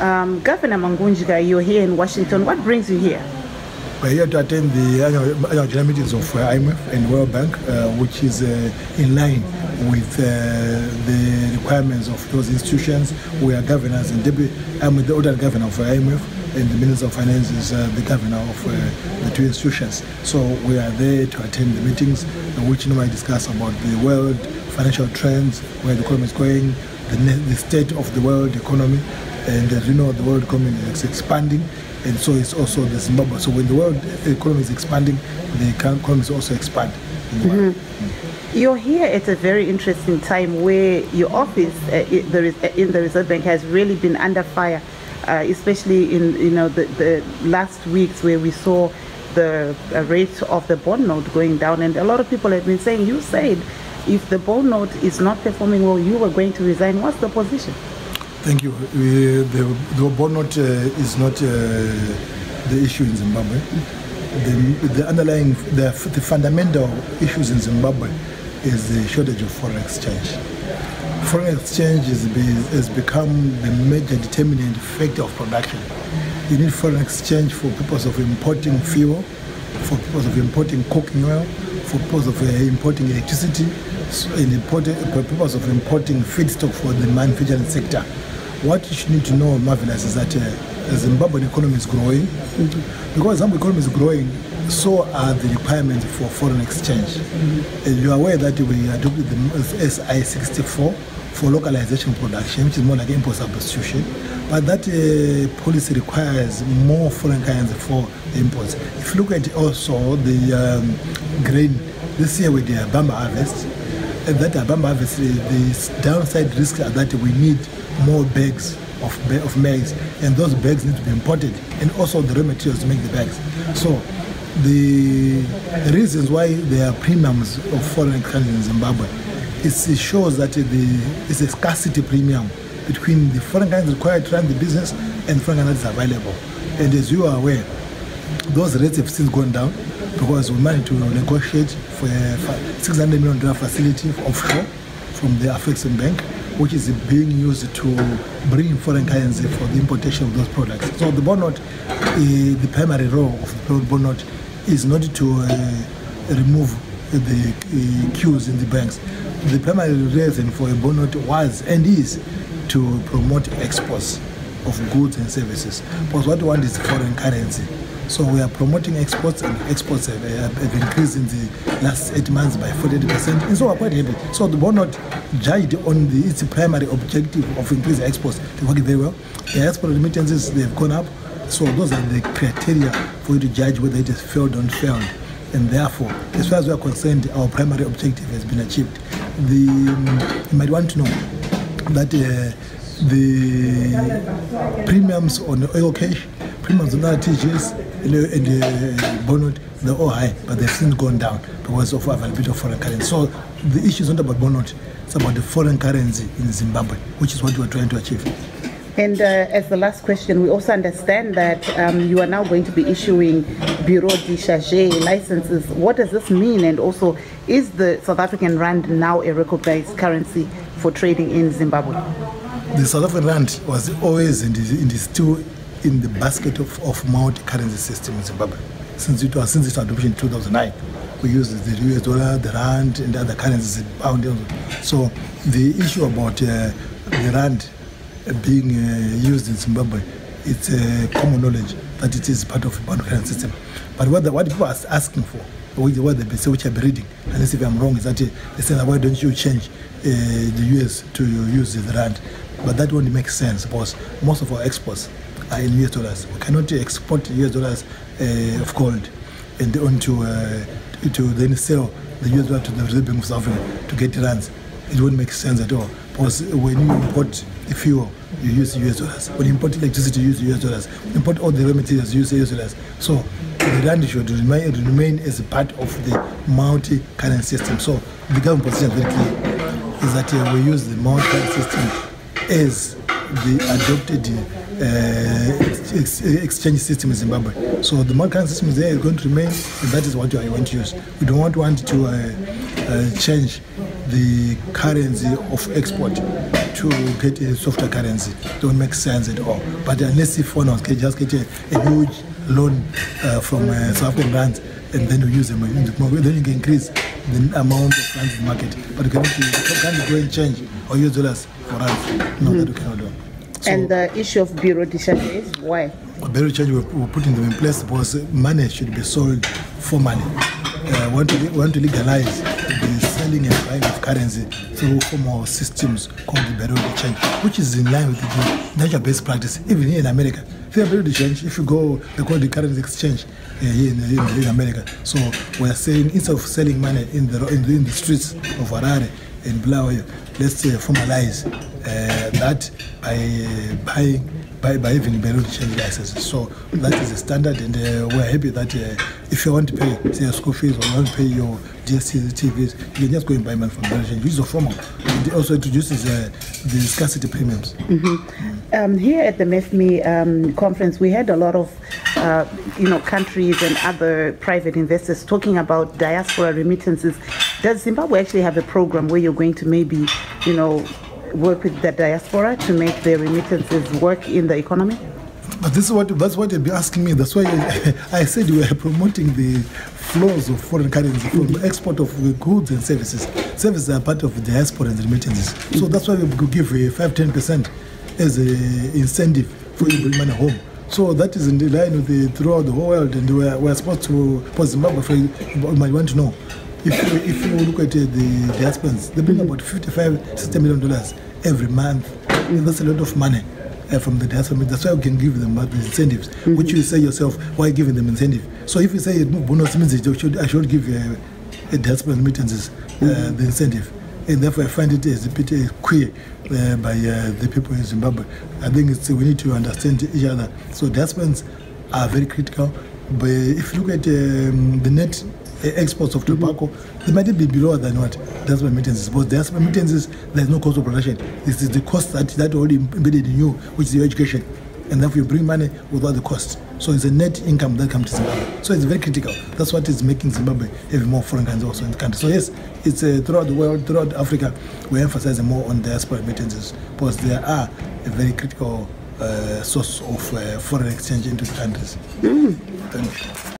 Governor Mangunjika, you're here in Washington. What brings you here? We're here to attend the annual general meetings of IMF and World Bank, which is in line with the requirements of those institutions. We are governors, and I'm the other governor of IMF, and the Minister of Finance is the governor of the two institutions. So we are there to attend the meetings, which normally discuss about the world financial trends, where the economy is going, the state of the world economy, and as you know, the world economy is expanding. And so it's also the Zimbabwe. So when the world economy is expanding, the economy is also expanding. You're here at a very interesting time where your office in the Reserve Bank has really been under fire, especially in the last weeks where we saw the rate of the bond note going down, and a lot of people have been saying, you said if the bond note is not performing well, you were going to resign. What's the position? Thank you. The bond note is not the issue in Zimbabwe. The underlying, the fundamental issues in Zimbabwe is the shortage of foreign exchange. Foreign exchange has become the major determinant factor of production. You need foreign exchange for purpose of importing fuel, for purpose of importing cooking oil, for purpose of importing electricity, for purpose of importing feedstock for the manufacturing sector. What you should need to know, Marvelous, is that the Zimbabwean economy is growing. Because the Zimbabwean economy is growing, so are the requirements for foreign exchange. And you are aware that we adopted the SI 64 for localization production, which is more like import substitution. But that policy requires more foreign currency for imports. If you look at also the grain, this year with the Bamba harvest, and that Bamba harvest, the downside risks are that we need more bags of maize, and those bags need to be imported, and also the raw materials to make the bags. So the reasons why there are premiums of foreign currency in Zimbabwe, it shows that it's a scarcity premium between the foreign currency required to run the business and the foreign currency that's available. And as you are aware, those rates have since gone down because we managed to negotiate for a $600 million facility offshore from the Reserve Bank, which is being used to bring foreign currency for the importation of those products. So the bond note, the primary role of the bond note is not to remove the queues in the banks. The primary reason for a bond note was and is to promote exports of goods and services. Because what we want is foreign currency. So we are promoting exports, and exports have increased in the last 8 months by 48%, and so we're quite happy. So the bond note judged on its primary objective of increasing exports. They're working very well. The export remittances, they've gone up. So those are the criteria for you to judge whether it has failed or not failed. And therefore, as far as we are concerned, our primary objective has been achieved. You might want to know that the premiums on the oil cash, premiums on other TGS, and the bond note, they're all high, but they've since gone down because of availability of foreign currency. So the issue is not about bond note, it's about the foreign currency in Zimbabwe, which is what we're trying to achieve. And as the last question, we also understand that you are now going to be issuing Bureau de Change licenses. What does this mean? And also, is the South African rand now a recognized currency for trading in Zimbabwe? The South African rand was always still in the basket of multi-currency system in Zimbabwe. Since its adoption in 2009, we use the US dollar, the rand, and other currencies. So the issue about the rand being used in Zimbabwe, it's common knowledge that it is part of a currency system. But what people are asking for, what they say, which I've been reading, unless if I'm wrong, is that they say, why don't you change the US to use the rand? But that won't make sense because most of our exports are in US dollars. We cannot export US dollars of gold and onto to then sell the US dollar to the Reserve Bank of Zimbabwe to get rands. It won't make sense at all. Because when you import the fuel, you use US dollars. When you import electricity, you use US dollars. When you import all the raw materials, you use US dollars. So the rand should remain as a part of the multi-currency system. So the government position is very clear, is that we use the multi-currency system as the adopted exchange system in Zimbabwe. So the multi-currency system is there, is going to remain, and that is what I want to use. We don't want to change the currency of export to get a softer currency. Don't make sense at all. But unless if one can just get a huge loan from South African rands, and then we use them in the market, then you can increase the amount of funds in the market. But you can't go and change or use dollars for rands. No, that we cannot do. So, and the issue of bureau de change, why? Bureau de change, we're putting them in place because money should be sold for money. We want to legalize the selling and buying of currency through formal systems called the Bureau de change, which is in line with the nature-based practice, even here in America. If Bureau de change, if you go, they call the currency exchange here in America. So we are saying instead of selling money in the streets of Harare and Bulawayo, let's formalize that by having Bureau de change licenses. So that is a standard, and we're happy that if you want to pay, say, your school fees, or you want to pay your DSTVs, you can just go and buy money from Bureau de change, which is a formal. It also introduces the scarcity premiums. Here at the MEFME conference, we had a lot of countries and other private investors talking about diaspora remittances. Does Zimbabwe actually have a program where you're going to maybe, work with the diaspora to make their remittances work in the economy? But that's what you'd be asking me. That's why I said we are promoting the flows of foreign currency from export of goods and services. Services are part of the diaspora and the remittances. So that's why we could give 5-10% as an incentive for you to bring money home. So that is in the line with throughout the whole world, and we're supposed to, for Zimbabwe, you might want to know. If you look at the diasporans, they bring about $55-60 million every month. And that's a lot of money from the diaspora. That's why we can give them the incentives, which you say yourself, why giving them incentive? So if you say bonus means I should give a diaspora remittances the incentive. And therefore I find it as a bit queer by the people in Zimbabwe. I think we need to understand each other. So diasporans are very critical. But if you look at the net exports of tobacco, they might be below than what diaspora remittances. But diaspora remittances, there's no cost of production. This is the cost that already embedded in you, which is your education. And therefore you bring money without the cost. So it's a net income that comes to Zimbabwe. So it's very critical. That's what is making Zimbabwe have more foreign currency also in the country. So yes, it's throughout the world, throughout Africa, we're emphasizing more on diaspora remittances because they are a very critical source of foreign exchange into the countries. Thank you.